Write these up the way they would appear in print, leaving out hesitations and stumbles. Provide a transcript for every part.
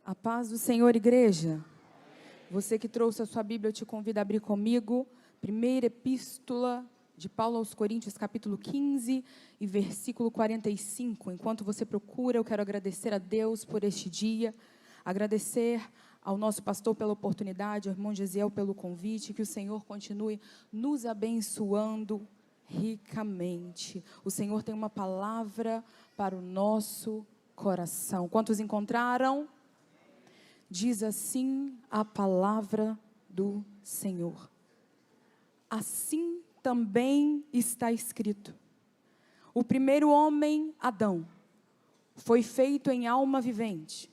A paz do Senhor, igreja. Você que trouxe a sua Bíblia, eu te convido a abrir comigo. Primeira epístola de Paulo aos Coríntios, capítulo 15 e versículo 45. Enquanto você procura, eu quero agradecer a Deus por este dia, agradecer ao nosso pastor pela oportunidade, ao irmão Gesiel pelo convite, que o Senhor continue nos abençoando ricamente. O Senhor tem uma palavra para o nosso coração. Quantos encontraram? Diz assim a palavra do Senhor. Assim também está escrito: o primeiro homem, Adão, foi feito em alma vivente,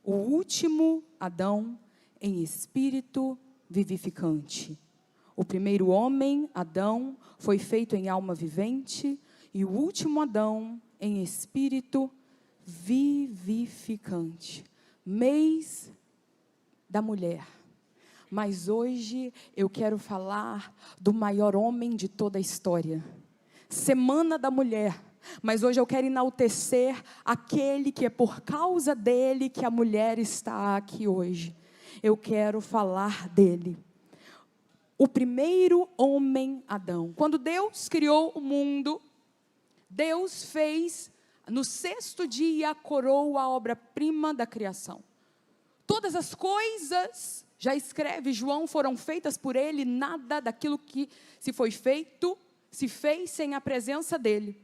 o último, Adão, em espírito vivificante. O primeiro homem, Adão, foi feito em alma vivente, e o último Adão, em espírito vivificante. Mês da mulher. Mas hoje eu quero falar do maior homem de toda a história. Semana da mulher. Mas hoje eu quero enaltecer aquele que é por causa dele que a mulher está aqui hoje. Eu quero falar dele. O primeiro homem, Adão. Quando Deus criou o mundo, Deus fez, no sexto dia, coroou a obra-prima da criação. Todas as coisas, já escreve João, foram feitas por ele, nada daquilo que se foi feito, se fez sem a presença dele.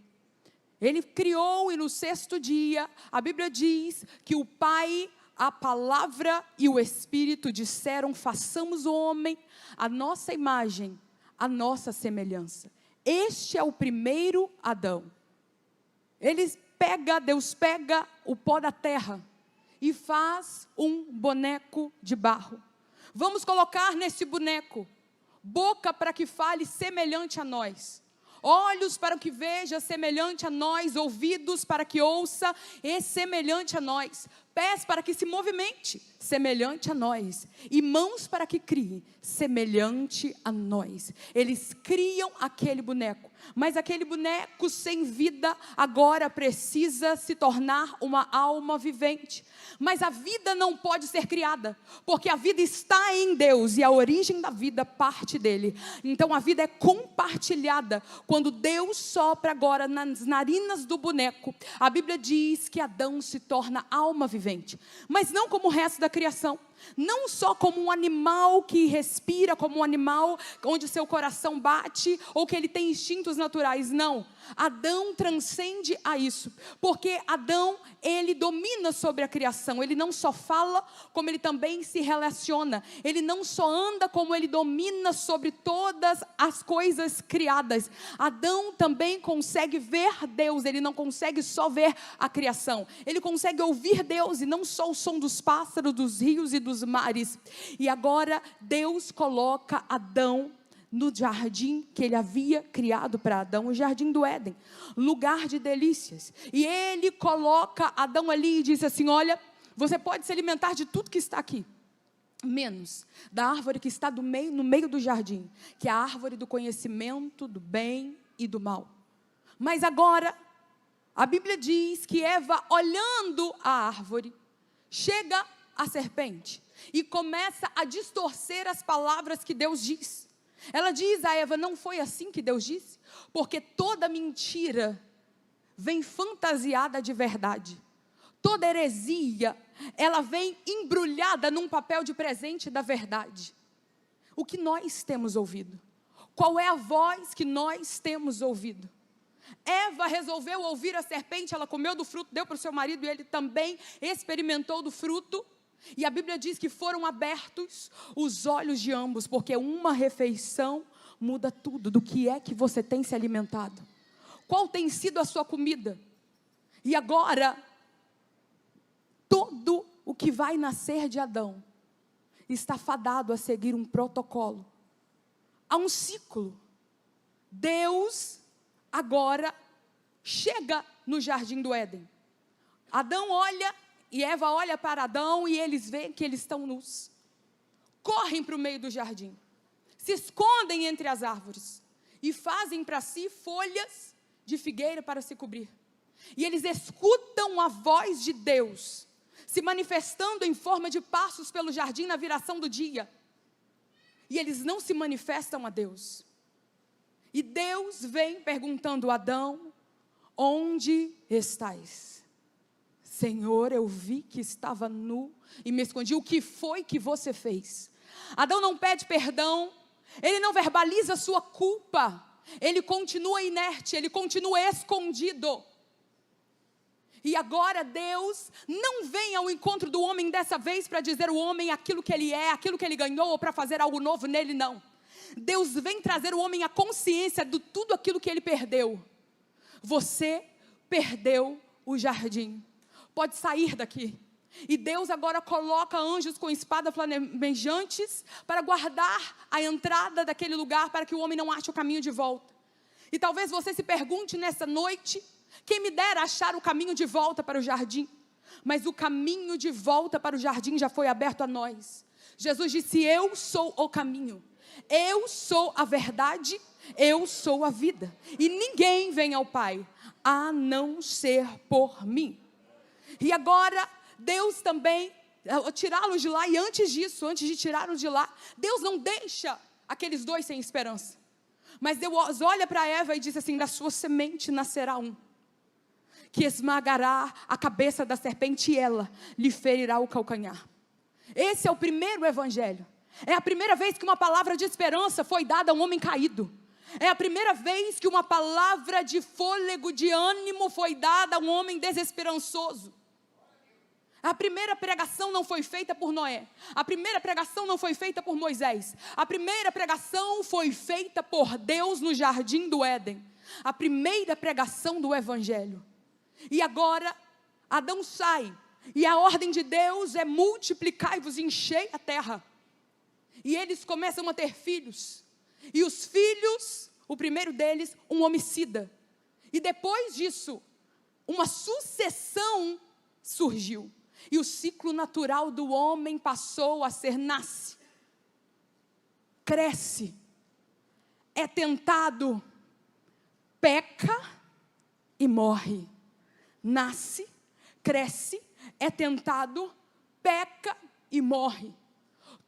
Ele criou e no sexto dia, a Bíblia diz que o Pai, a Palavra e o Espírito disseram: façamos o homem a nossa imagem, a nossa semelhança. Este é o primeiro Adão. Deus pega o pó da terra e faz um boneco de barro. Vamos colocar nesse boneco boca para que fale semelhante a nós, olhos para que veja semelhante a nós, ouvidos para que ouça e semelhante a nós, pés para que se movimente semelhante a nós, e mãos para que crie semelhante a nós. Eles criam aquele boneco, mas aquele boneco sem vida agora precisa se tornar uma alma vivente. Mas a vida não pode ser criada, porque a vida está em Deus e a origem da vida parte dele. Então a vida é compartilhada. Quando Deus sopra agora nas narinas do boneco, a Bíblia diz que Adão se torna alma vivente, mas não como o resto da criação. Não só como um animal que respira, como um animal onde seu coração bate, ou que ele tem instintos naturais, não. Adão transcende a isso, porque Adão, ele domina sobre a criação. Ele não só fala, como ele também se relaciona. Ele não só anda, como ele domina sobre todas as coisas criadas. Adão também consegue ver Deus. Ele não consegue só ver a criação, ele consegue ouvir Deus, e não só o som dos pássaros, dos rios e dos mares. E agora Deus coloca Adão no jardim que ele havia criado para Adão, o jardim do Éden, lugar de delícias. E ele coloca Adão ali e diz assim: olha, você pode se alimentar de tudo que está aqui, menos da árvore que está no meio do jardim, que é a árvore do conhecimento do bem e do mal. Mas agora a Bíblia diz que Eva, olhando a árvore, chega à serpente e começa a distorcer as palavras que Deus diz. Ela diz a Eva: não foi assim que Deus disse? Porque toda mentira vem fantasiada de verdade. Toda heresia, ela vem embrulhada num papel de presente da verdade. O que nós temos ouvido? Qual é a voz que nós temos ouvido? Eva resolveu ouvir a serpente, ela comeu do fruto, deu para o seu marido e ele também experimentou do fruto. E a Bíblia diz que foram abertos os olhos de ambos, porque uma refeição muda tudo. Do que é que você tem se alimentado? Qual tem sido a sua comida? E agora, todo o que vai nascer de Adão está fadado a seguir um protocolo. Há um ciclo. Deus agora chega no jardim do Éden. Adão olha e Eva olha para Adão e eles veem que eles estão nus. Correm para o meio do jardim, se escondem entre as árvores e fazem para si folhas de figueira para se cobrir. E eles escutam a voz de Deus se manifestando em forma de passos pelo jardim na viração do dia. E eles não se manifestam a Deus. E Deus vem perguntando: Adão, onde estás? Senhor, eu vi que estava nu e me escondi. O que foi que você fez? Adão não pede perdão, ele não verbaliza a sua culpa, ele continua inerte, ele continua escondido. E agora Deus não vem ao encontro do homem dessa vez para dizer ao homem aquilo que ele é, aquilo que ele ganhou, ou para fazer algo novo nele, não. Deus vem trazer ao homem a consciência de tudo aquilo que ele perdeu. Você perdeu o jardim, pode sair daqui. E Deus agora coloca anjos com espadas flamejantes para guardar a entrada daquele lugar, para que o homem não ache o caminho de volta. E talvez você se pergunte nessa noite: quem me dera achar o caminho de volta para o jardim? Mas o caminho de volta para o jardim já foi aberto a nós. Jesus disse: eu sou o caminho, eu sou a verdade, eu sou a vida. E ninguém vem ao Pai a não ser por mim. E agora Deus também, tirá-los de lá, e antes disso, antes de tirá-los de lá, Deus não deixa aqueles dois sem esperança. Mas Deus olha para Eva e diz assim: da sua semente nascerá um, que esmagará a cabeça da serpente e ela lhe ferirá o calcanhar. Esse é o primeiro evangelho. É a primeira vez que uma palavra de esperança foi dada a um homem caído. É a primeira vez que uma palavra de fôlego, de ânimo foi dada a um homem desesperançoso. A primeira pregação não foi feita por Noé. A primeira pregação não foi feita por Moisés. A primeira pregação foi feita por Deus no jardim do Éden. A primeira pregação do evangelho. E agora Adão sai, e a ordem de Deus é: multiplicai-vos e enchei a terra. E eles começam a ter filhos. E os filhos, o primeiro deles, um homicida. E depois disso, uma sucessão surgiu. E o ciclo natural do homem passou a ser: nasce, cresce, é tentado, peca e morre. Nasce, cresce, é tentado, peca e morre.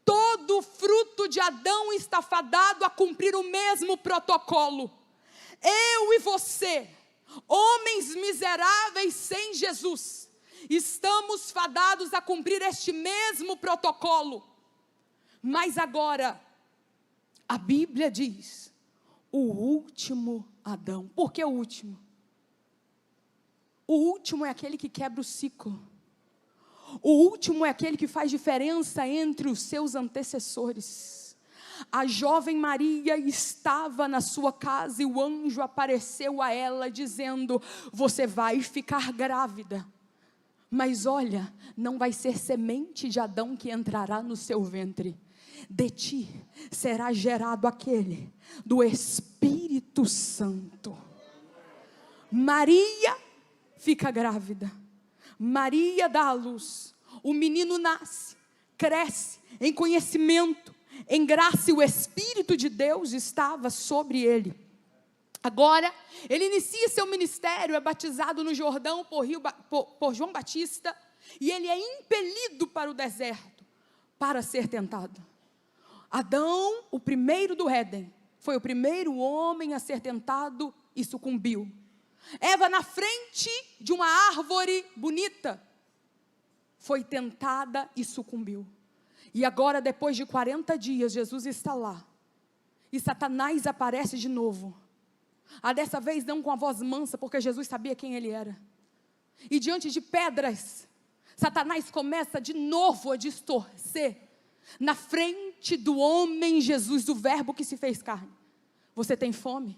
Todo fruto de Adão está fadado a cumprir o mesmo protocolo. Eu e você, homens miseráveis sem Jesus, estamos fadados a cumprir este mesmo protocolo. Mas agora, a Bíblia diz: o último Adão. Por que o último? O último é aquele que quebra o ciclo. O último é aquele que faz diferença entre os seus antecessores. A jovem Maria estava na sua casa e o anjo apareceu a ela dizendo: você vai ficar grávida. Mas olha, não vai ser semente de Adão que entrará no seu ventre. De ti será gerado aquele do Espírito Santo. Maria fica grávida. Maria dá à luz. O menino nasce, cresce em conhecimento, em graça, e o Espírito de Deus estava sobre ele. Agora, ele inicia seu ministério, é batizado no Jordão por João Batista, e ele é impelido para o deserto, para ser tentado. Adão, o primeiro do Éden, foi o primeiro homem a ser tentado e sucumbiu. Eva, na frente de uma árvore bonita, foi tentada e sucumbiu. E agora, depois de 40 dias, Jesus está lá, e Satanás aparece de novo. Dessa vez não com a voz mansa, porque Jesus sabia quem ele era. E diante de pedras, Satanás começa de novo a distorcer, na frente do homem Jesus, do verbo que se fez carne. Você tem fome?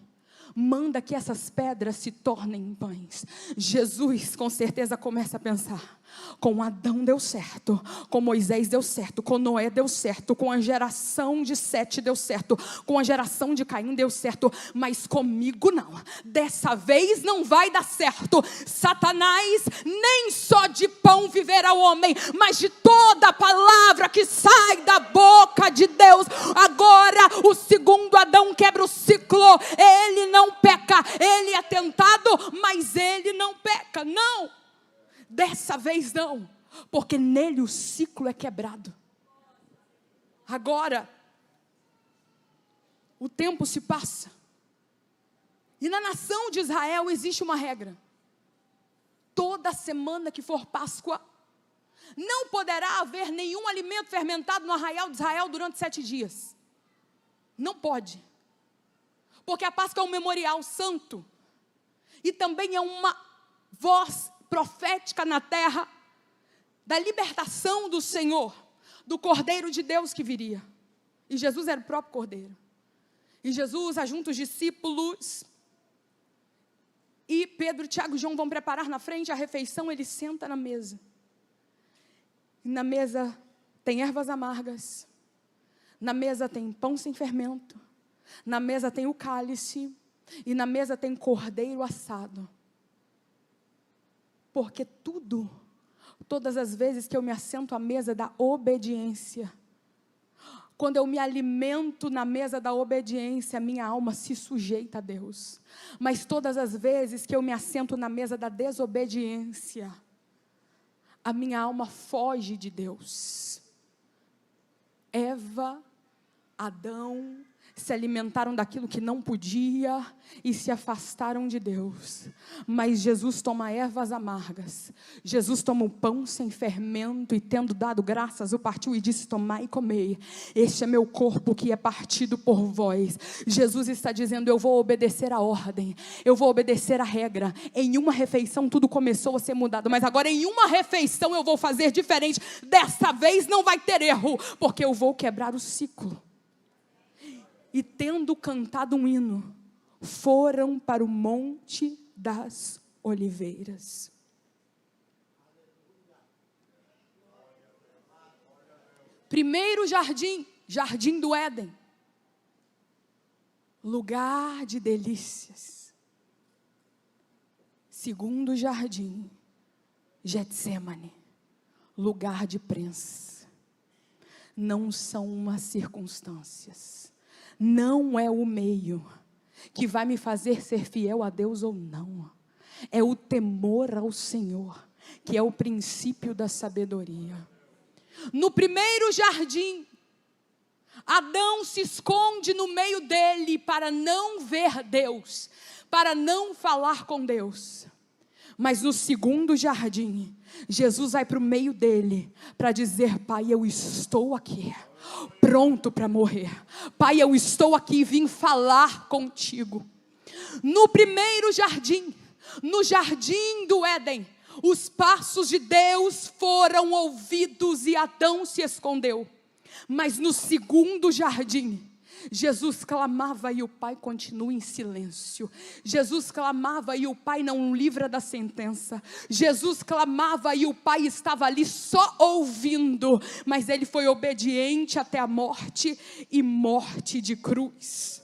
Manda que essas pedras se tornem pães. Jesus com certeza começa a pensar: com Adão deu certo, com Moisés deu certo, com Noé deu certo, com a geração de Sete deu certo, com a geração de Caim deu certo, mas comigo não. Dessa vez não vai dar certo. Satanás, nem só de pão viverá o homem, mas de toda a palavra que sai da boca de Deus. Agora o segundo Adão quebra o ciclo. Ele não peca, ele é tentado, mas ele não peca. Não, dessa vez não. porque nele o ciclo é quebrado. Agora, o tempo se passa, e na nação de Israel existe uma regra: toda semana que for Páscoa, não poderá haver nenhum alimento fermentado no arraial de Israel durante 7 dias. Não pode, porque a Páscoa é um memorial santo, e também é uma voz profética na terra, da libertação do Senhor, do Cordeiro de Deus que viria. E Jesus era o próprio Cordeiro. E Jesus ajunta os discípulos, e Pedro, Tiago e João vão preparar na frente a refeição. Ele senta na mesa, e na mesa tem ervas amargas, na mesa tem pão sem fermento, na mesa tem o cálice, e na mesa tem cordeiro assado. Porque todas as vezes que eu me assento à mesa da obediência, quando eu me alimento na mesa da obediência, minha alma se sujeita a Deus. Mas todas as vezes que eu me assento na mesa da desobediência, a minha alma foge de Deus. Eva, Adão se alimentaram daquilo que não podia e se afastaram de Deus. Mas Jesus toma ervas amargas, Jesus toma o pão sem fermento, e tendo dado graças, o partiu e disse: tomai e comei, este é meu corpo que é partido por vós. Jesus está dizendo: eu vou obedecer a ordem, eu vou obedecer a regra. Em uma refeição tudo começou a ser mudado, mas agora em uma refeição eu vou fazer diferente. Dessa vez não vai ter erro, porque eu vou quebrar o ciclo. E tendo cantado um hino, foram para o Monte das Oliveiras. Primeiro jardim, jardim do Éden, lugar de delícias. Segundo jardim, Getsêmani, lugar de prensa. Não são umas circunstâncias, não é o meio que vai me fazer ser fiel a Deus ou não. É o temor ao Senhor, que é o princípio da sabedoria. No primeiro jardim, Adão se esconde no meio dele para não ver Deus, para não falar com Deus. Mas no segundo jardim, Jesus vai para o meio dele para dizer: Pai, eu estou aqui, pronto para morrer. Pai, eu estou aqui e vim falar contigo. No primeiro jardim, no jardim do Éden, os passos de Deus foram ouvidos e Adão se escondeu. Mas no segundo jardim, Jesus clamava e o Pai continua em silêncio. Jesus clamava e o Pai não livra da sentença. Jesus clamava e o Pai estava ali só ouvindo, mas ele foi obediente até a morte, e morte de cruz.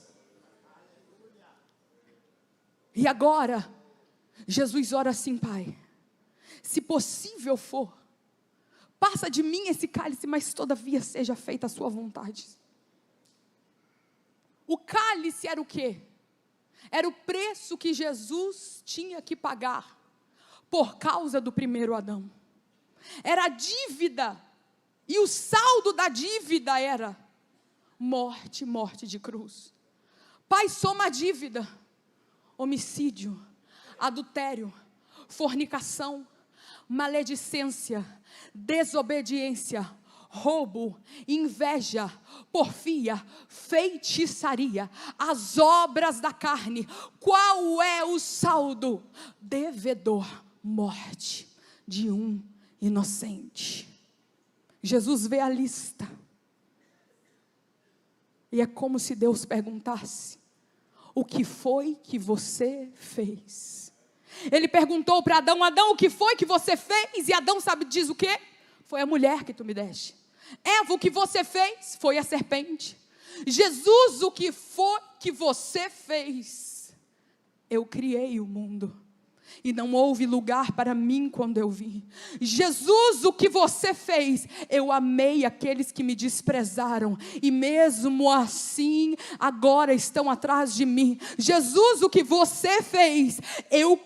E agora Jesus ora assim: Pai, se possível for, passa de mim esse cálice, mas todavia seja feita a sua vontade. O cálice era o quê? Era o preço que Jesus tinha que pagar por causa do primeiro Adão. Era a dívida, e o saldo da dívida era morte, morte de cruz. Pai, soma a dívida: homicídio, adultério, fornicação, maledicência, desobediência, roubo, inveja, porfia, feitiçaria, as obras da carne. Qual é o saldo? Devedor, morte de um inocente. Jesus vê a lista, e é como se Deus perguntasse: o que foi que você fez? Ele perguntou para Adão: Adão, o que foi que você fez? E Adão diz o quê? Foi a mulher que tu me deste. Eva, o que você fez? Foi a serpente. Jesus, o que foi que você fez? Eu criei o mundo, e não houve lugar para mim quando eu vim. Jesus, o que você fez? Eu amei aqueles que me desprezaram, e mesmo assim agora estão atrás de mim. Jesus, o que você fez? Eu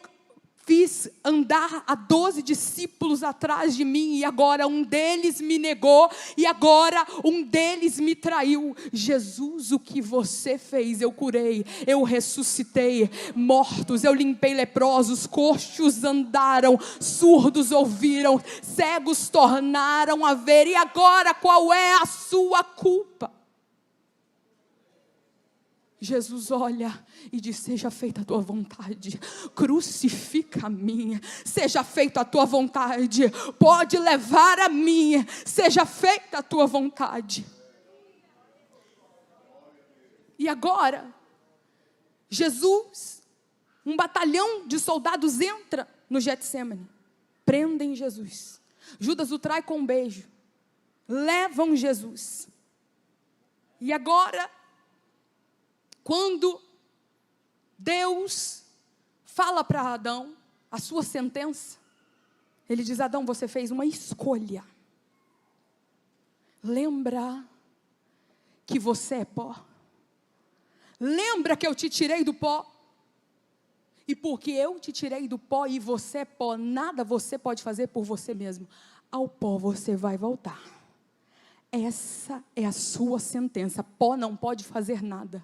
fiz andar a 12 discípulos atrás de mim, e agora um deles me negou, e agora um deles me traiu. Jesus, o que você fez? Eu curei, eu ressuscitei mortos, eu limpei leprosos, coxos andaram, surdos ouviram, cegos tornaram a ver, e agora qual é a sua culpa? Jesus olha e diz: seja feita a tua vontade, crucifica a mim, seja feita a tua vontade, pode levar a mim, seja feita a tua vontade. E agora, Jesus, um batalhão de soldados entra no Getsêmani, prendem Jesus, Judas o trai com um beijo, levam Jesus, e agora, quando Deus fala para Adão a sua sentença, Ele diz: Adão, você fez uma escolha. Lembra que você é pó. Lembra que eu te tirei do pó. E porque eu te tirei do pó e você é pó, nada você pode fazer por você mesmo. Ao pó você vai voltar. Essa é a sua sentença. Pó não pode fazer nada.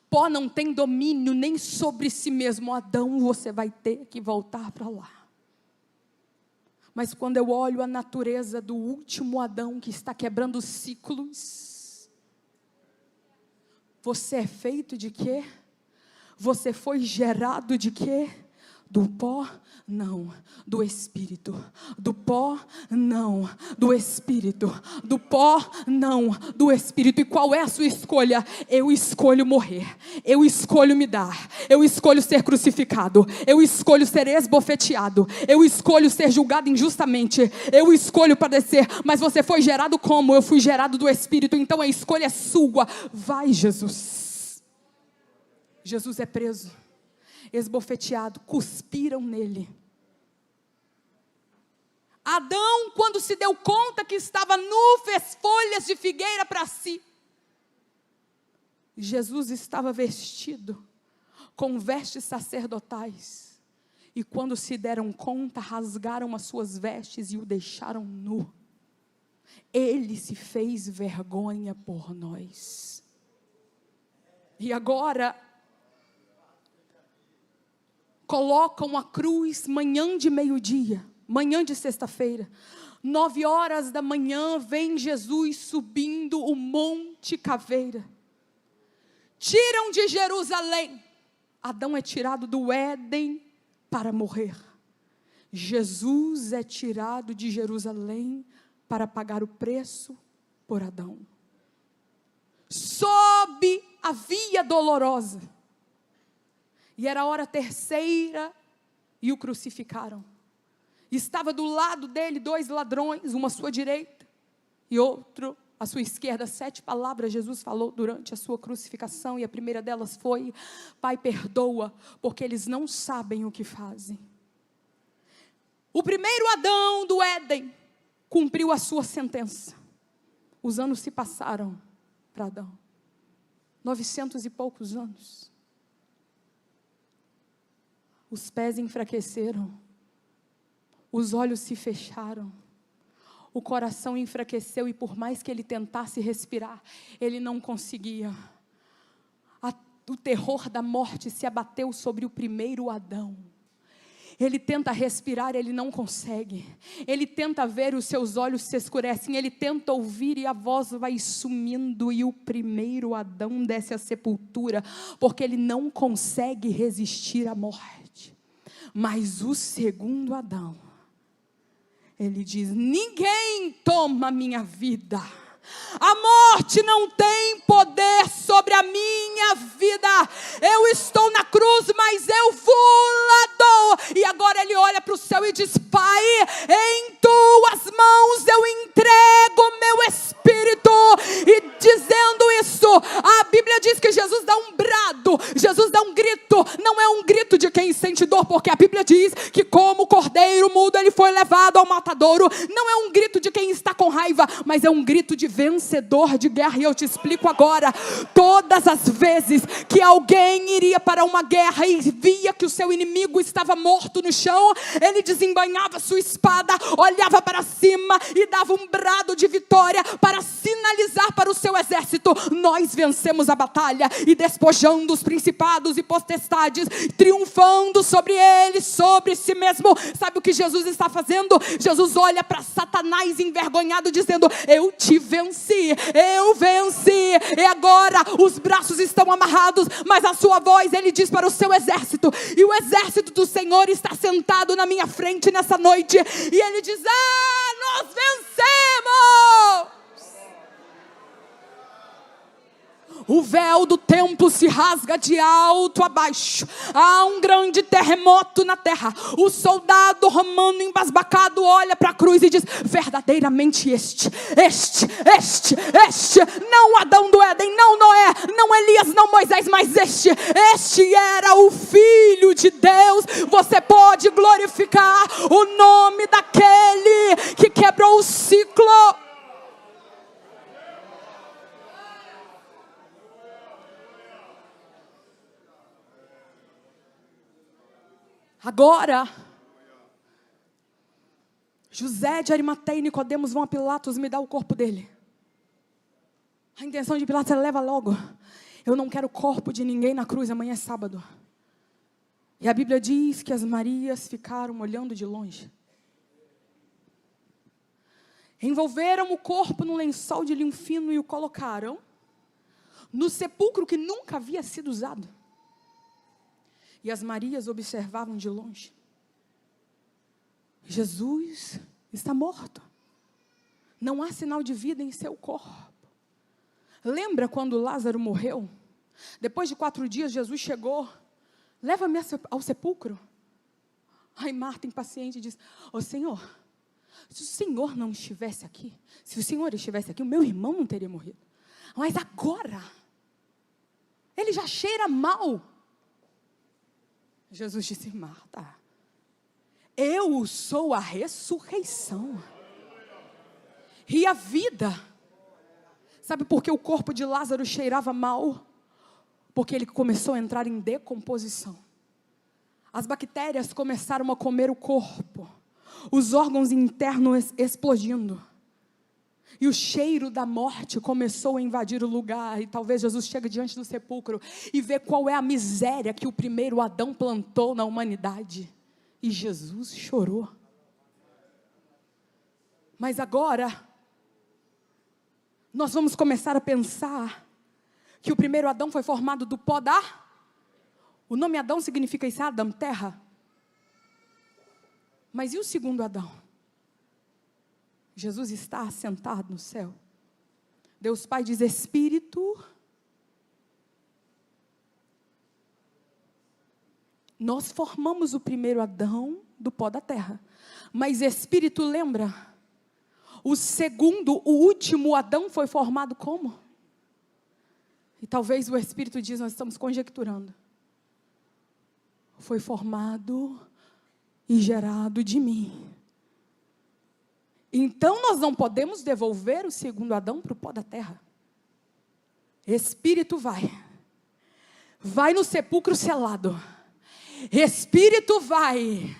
Pó não tem domínio nem sobre si mesmo. Adão, você vai ter que voltar para lá. Mas quando eu olho a natureza do último Adão, que está quebrando ciclos, você é feito de quê? Você foi gerado de quê? Do pó? Não, do Espírito. Do pó? Não, do Espírito. Do pó? Não, do Espírito. E qual é a sua escolha? Eu escolho morrer. Eu escolho me dar. Eu escolho ser crucificado. Eu escolho ser esbofeteado. Eu escolho ser julgado injustamente. Eu escolho padecer. Mas você foi gerado como? Eu fui gerado do Espírito. Então a escolha é sua. Vai, Jesus. Jesus é preso, esbofeteado, cuspiram nele. Adão, quando se deu conta que estava nu, fez folhas de figueira para si. Jesus estava vestido com vestes sacerdotais. E quando se deram conta, rasgaram as suas vestes e o deixaram nu. Ele se fez vergonha por nós. E agora colocam a cruz manhã de meio-dia, manhã de sexta-feira, 9h da manhã, vem Jesus subindo o Monte Caveira. Tiram de Jerusalém. Adão é tirado do Éden para morrer. Jesus é tirado de Jerusalém para pagar o preço por Adão. Sobe a via dolorosa. E era a hora terceira e o crucificaram. Estava do lado dele 2 ladrões, uma à sua direita e outro à sua esquerda. 7 palavras Jesus falou durante a sua crucificação, e a primeira delas foi: Pai, perdoa, porque eles não sabem o que fazem. O primeiro Adão do Éden cumpriu a sua sentença. Os anos se passaram para Adão, 900 e poucos anos. Os pés enfraqueceram, os olhos se fecharam, o coração enfraqueceu, e por mais que ele tentasse respirar, ele não conseguia. O terror da morte se abateu sobre o primeiro Adão. Ele tenta respirar, ele não consegue. Ele tenta ver, os seus olhos se escurecem. Ele tenta ouvir e a voz vai sumindo. E o primeiro Adão desce à sepultura, porque ele não consegue resistir à morte. Mas o segundo Adão, ele diz: ninguém toma minha vida. A morte não tem poder sobre a minha vida. Eu estou na cruz, mas eu vou-la dou. E agora ele olha para o céu e diz: Pai, em tuas mãos eu entrego meu espírito. E dizendo isso, a Bíblia diz que Jesus dá um brado, Jesus dá um grito. Não é um grito de quem sente dor, porque a Bíblia diz que como o cordeiro mudo, ele foi levado ao matadouro. Não é um grito de quem está com raiva, mas é um grito de vencedor de guerra. E eu te explico agora. Todas as vezes que alguém iria para uma guerra e via que o seu inimigo estava morto no chão, ele desembainhava sua espada, olhava para cima e dava um brado de vitória para sinalizar para o seu exército: nós vencemos a batalha, e despojando os principados e potestades, triunfando sobre eles, sobre si mesmo. Sabe o que Jesus está fazendo? Jesus olha para Satanás envergonhado, dizendo: eu te venci, eu venci, e agora os braços estão amarrados, mas a sua voz, ele diz para o seu exército, e o exército do Senhor está sentado na minha frente nessa noite, e ele diz: nós vencemos! O véu do templo se rasga de alto a baixo. Há um grande terremoto na terra. O soldado romano embasbacado olha para a cruz e diz: verdadeiramente este, não Adão do Éden, não Noé, não Elias, não Moisés, mas este era o Filho de Deus. Você pode glorificar o nome daquele que quebrou o ciclo. Agora, José de Arimateia e Nicodemos vão a Pilatos: me dá o corpo dele. A intenção de Pilatos é: leva logo. Eu não quero o corpo de ninguém na cruz, amanhã é sábado. E a Bíblia diz que as Marias ficaram olhando de longe. Envolveram o corpo num lençol de linho fino e o colocaram no sepulcro que nunca havia sido usado. E as Marias observavam de longe. Jesus está morto. Não há sinal de vida em seu corpo. Lembra quando Lázaro morreu? Depois de 4 dias, Jesus chegou: leva-me ao sepulcro. Aí Marta, impaciente, diz: Senhor, se o Senhor não estivesse aqui, se o Senhor estivesse aqui, o meu irmão não teria morrido. Mas agora, ele já cheira mal. Jesus disse: Marta, eu sou a ressurreição e a vida. Sabe por que o corpo de Lázaro cheirava mal? Porque ele começou a entrar em decomposição. As bactérias começaram a comer o corpo, os órgãos internos explodindo. E o cheiro da morte começou a invadir o lugar. E talvez Jesus chegue diante do sepulcro e vê qual é a miséria que o primeiro Adão plantou na humanidade. E Jesus chorou. Mas agora, nós vamos começar a pensar que o primeiro Adão foi formado do pó da... O nome Adão significa isso, Adam, terra. Mas e o segundo Adão? Jesus está assentado no céu. Deus Pai diz: Espírito. Nós formamos o primeiro Adão do pó da terra. Mas Espírito, lembra? O segundo, o último Adão foi formado como? E talvez o Espírito diz: nós estamos conjecturando. Foi formado e gerado de mim. Então nós não podemos devolver o segundo Adão para o pó da terra. Espírito vai no sepulcro selado. Espírito vai,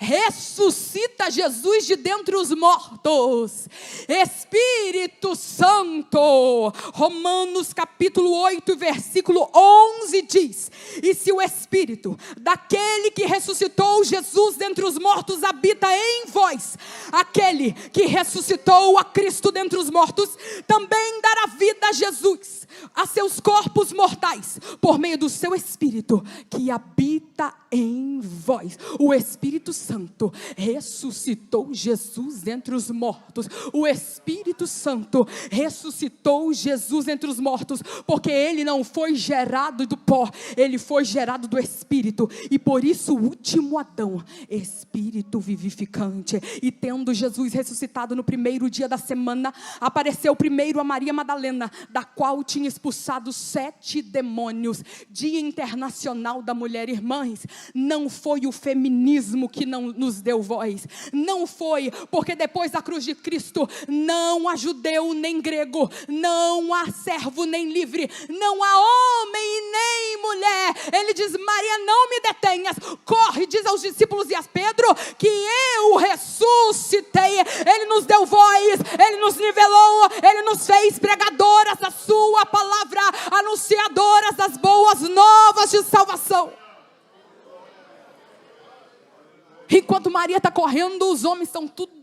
ressuscita Jesus de dentre os mortos. Espírito Santo, Romanos capítulo 8, versículo 11 diz: e se o Espírito daquele que ressuscitou Jesus dentre os mortos habita em vós, aquele que ressuscitou a Cristo dentre os mortos também dará vida a Jesus, a seus corpos mortais, por meio do seu Espírito que habita em vós. O Espírito Espírito Santo ressuscitou Jesus entre os mortos. O Espírito Santo ressuscitou Jesus entre os mortos, porque ele não foi gerado do pó, ele foi gerado do Espírito. E por isso o último Adão, Espírito vivificante. E tendo Jesus ressuscitado no primeiro dia da semana, apareceu primeiro a Maria Madalena, da qual tinha expulsado 7 demônios. Dia Internacional da Mulher. Irmãs, não foi o feminismo que não nos deu voz, não foi, porque depois da cruz de Cristo, não há judeu nem grego, não há servo nem livre, não há homem nem mulher. Ele diz: Maria, não me detenhas, corre, diz aos discípulos e a Pedro, que eu ressuscitei. Ele nos deu voz, ele nos nivelou, ele nos fez pregadoras da sua palavra, anunciadoras das boas novas de salvação. Enquanto Maria está correndo, os homens estão tudo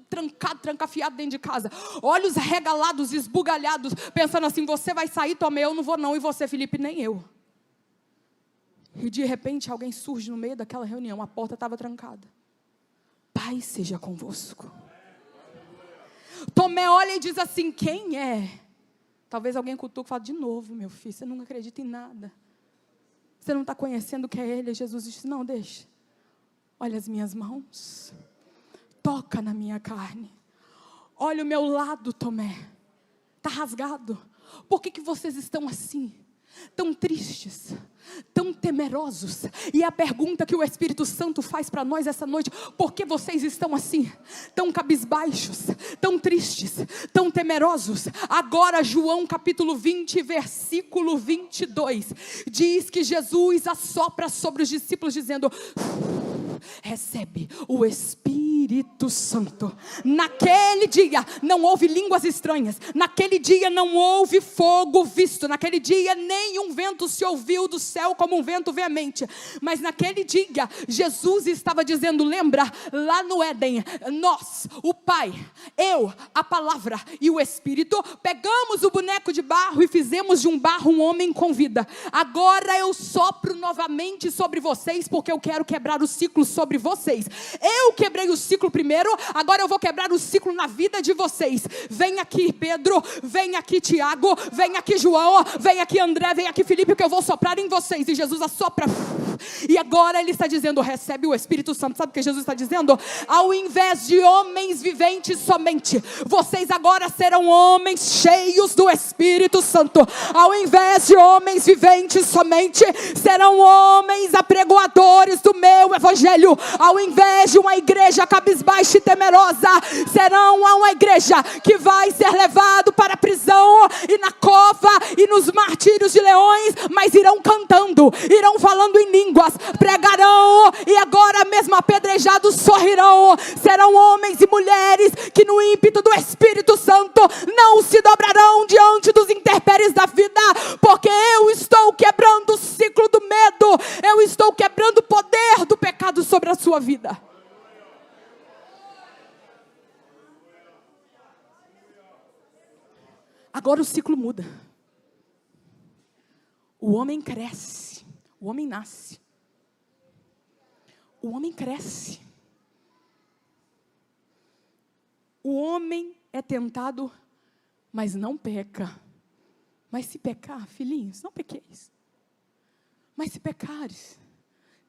trancafiado dentro de casa, olhos regalados, esbugalhados, pensando assim: você vai sair, Tomé, eu não vou não, e você, Felipe, nem eu. E de repente alguém surge no meio daquela reunião, a porta estava trancada. Paz seja convosco. Tomé olha e diz assim: quem é? Talvez alguém cutuque e fale: de novo, meu filho, você não acredita em nada, você não está conhecendo o que é ele. Jesus disse: não, deixa, olha as minhas mãos, toca na minha carne, olha o meu lado, Tomé, está rasgado. Por que vocês estão assim, tão tristes, tão temerosos? E a pergunta que o Espírito Santo faz para nós essa noite: por que vocês estão assim, tão cabisbaixos, tão tristes, tão temerosos? Agora João capítulo 20, versículo 22, diz que Jesus assopra sobre os discípulos dizendo: recebe o Espírito Santo. Naquele dia não houve línguas estranhas, naquele dia não houve fogo visto, naquele dia nenhum vento se ouviu do céu como um vento veemente, mas naquele dia Jesus estava dizendo: lembra lá no Éden, nós, o Pai, eu, a palavra e o Espírito, pegamos o boneco de barro e fizemos de um barro um homem com vida. Agora eu sopro novamente sobre vocês, porque eu quero quebrar o ciclo sobre vocês. Eu quebrei o ciclo primeiro, agora eu vou quebrar o ciclo na vida de vocês. Vem aqui Pedro, vem aqui Tiago, vem aqui João, vem aqui André, vem aqui Felipe, que eu vou soprar em vocês. E Jesus assopra, e agora ele está dizendo: recebe o Espírito Santo. Sabe o que Jesus está dizendo? Ao invés de homens viventes somente, vocês agora serão homens cheios do Espírito Santo. Ao invés de homens viventes somente, serão homens apregoadores do meu evangelho. Ao invés de uma igreja cabisbaixa e temerosa, serão uma igreja que vai ser levado para a prisão e na cova e nos martírios de leões, mas irão cantando, irão falando em línguas, pregarão e agora mesmo apedrejados sorrirão. Serão homens e mulheres que no ímpeto do Espírito Santo não se dobrarão diante dos intempéries da vida, porque eu estou quebrando o ciclo do medo, eu estou quebrando o poder do pecado sobre a sua vida. Agora o ciclo muda. O homem cresce, o homem nasce, o homem cresce, o homem é tentado, mas não peca. Mas se pecar, filhinhos, não pequeis. Mas se pecares,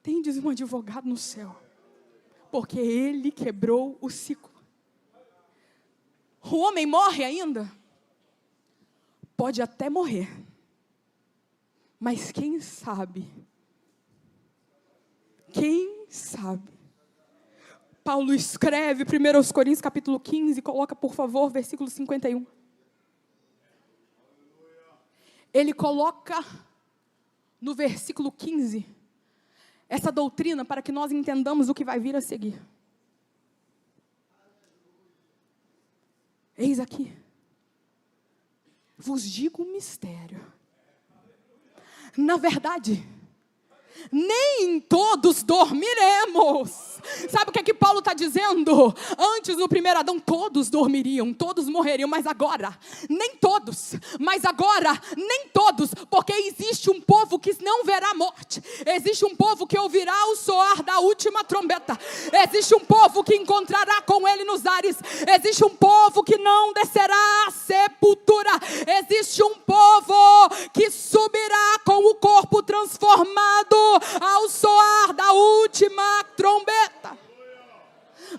tendes um advogado no céu, porque ele quebrou o ciclo. O homem morre ainda? Pode até morrer, mas quem sabe? Quem sabe? Paulo escreve 1 Coríntios capítulo 15, coloca por favor versículo 51. Ele coloca no versículo 15 essa doutrina para que nós entendamos o que vai vir a seguir. Eis aqui, vos digo um mistério. Na verdade, nem todos dormiremos, Sabe o que é que Paulo está dizendo? Antes, no primeiro Adão, todos dormiriam, todos morreriam, mas agora, nem todos, mas agora, nem todos, porque existe um povo que não verá morte, existe um povo que ouvirá o soar da última trombeta, existe um povo que encontrará com ele nos ares, existe um povo que não descerá à sepultura, existe um povo que subirá com o corpo transformado ao soar da última trombeta.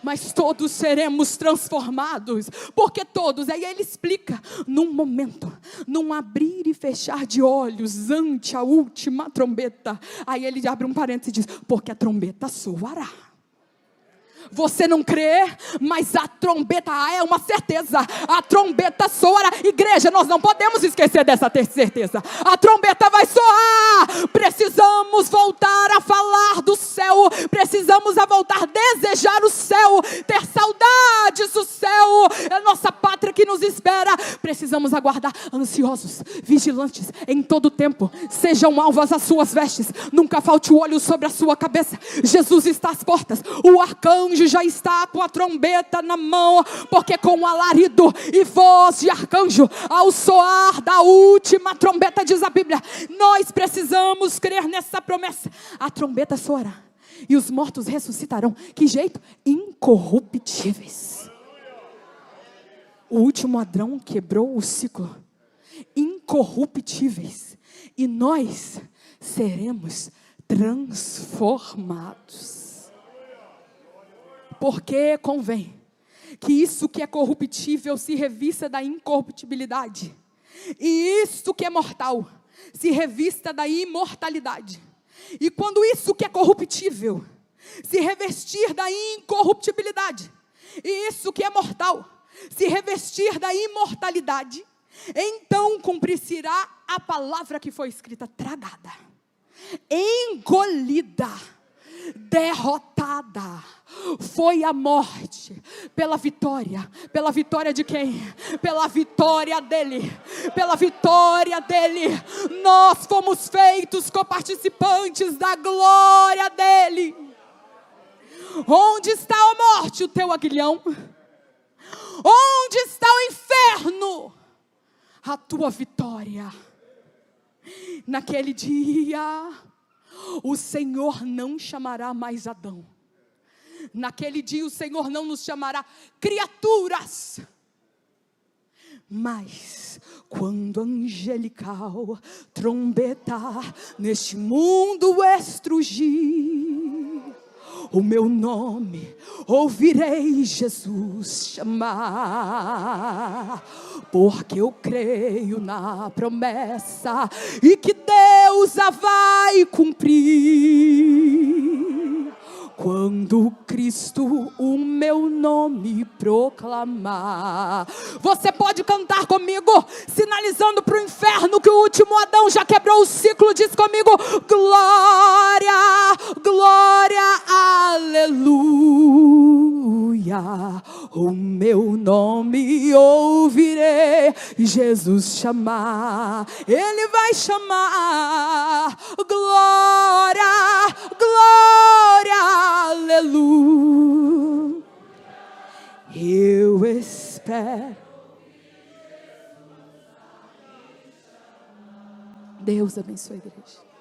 Mas todos seremos transformados, porque todos, aí ele explica, num momento, num abrir e fechar de olhos, ante a última trombeta, aí ele abre um parênteses e diz, porque a trombeta soará. Você não crê, mas a trombeta é uma certeza. A trombeta soará. Igreja, nós não podemos esquecer dessa certeza. A trombeta vai soar. Precisamos voltar a falar do céu. Precisamos a voltar a desejar o céu. Ter saudades do céu. É a nossa pátria que nos espera. Precisamos aguardar ansiosos, vigilantes em todo o tempo. Sejam alvas as suas vestes. Nunca falte o olho sobre a sua cabeça. Jesus está às portas. O arcanjo já está com a trombeta na mão, porque com alarido e voz de arcanjo, ao soar da última trombeta, diz a Bíblia, nós precisamos crer nessa promessa. A trombeta soará e os mortos ressuscitarão. Que jeito? Incorruptíveis. O último Adão quebrou o ciclo. Incorruptíveis. E nós seremos transformados. Porque convém que isso que é corruptível se revista da incorruptibilidade. E isso que é mortal se revista da imortalidade. E quando isso que é corruptível se revestir da incorruptibilidade, e isso que é mortal se revestir da imortalidade, então cumprir-se-á a palavra que foi escrita, tragada, engolida, derrotada. Foi a morte pela vitória de quem? Pela vitória dele, pela vitória dele. Nós fomos feitos coparticipantes da glória dele. Onde está a morte, o teu aguilhão? Onde está o inferno, a tua vitória? Naquele dia o Senhor não chamará mais Adão. Naquele dia o Senhor não nos chamará criaturas. Mas quando angelical trombeta neste mundo estrugir, o meu nome ouvirei Jesus chamar, porque eu creio na promessa e que Deus a vai cumprir. Quando Cristo o meu nome proclamar. Você pode cantar comigo, sinalizando para o inferno que o último Adão já quebrou o ciclo. Diz comigo, glória, glória, aleluia. O meu nome ouvirei Jesus chamar. Ele vai chamar, glória, glória, aleluia. Eu espero. Deus abençoe a igreja.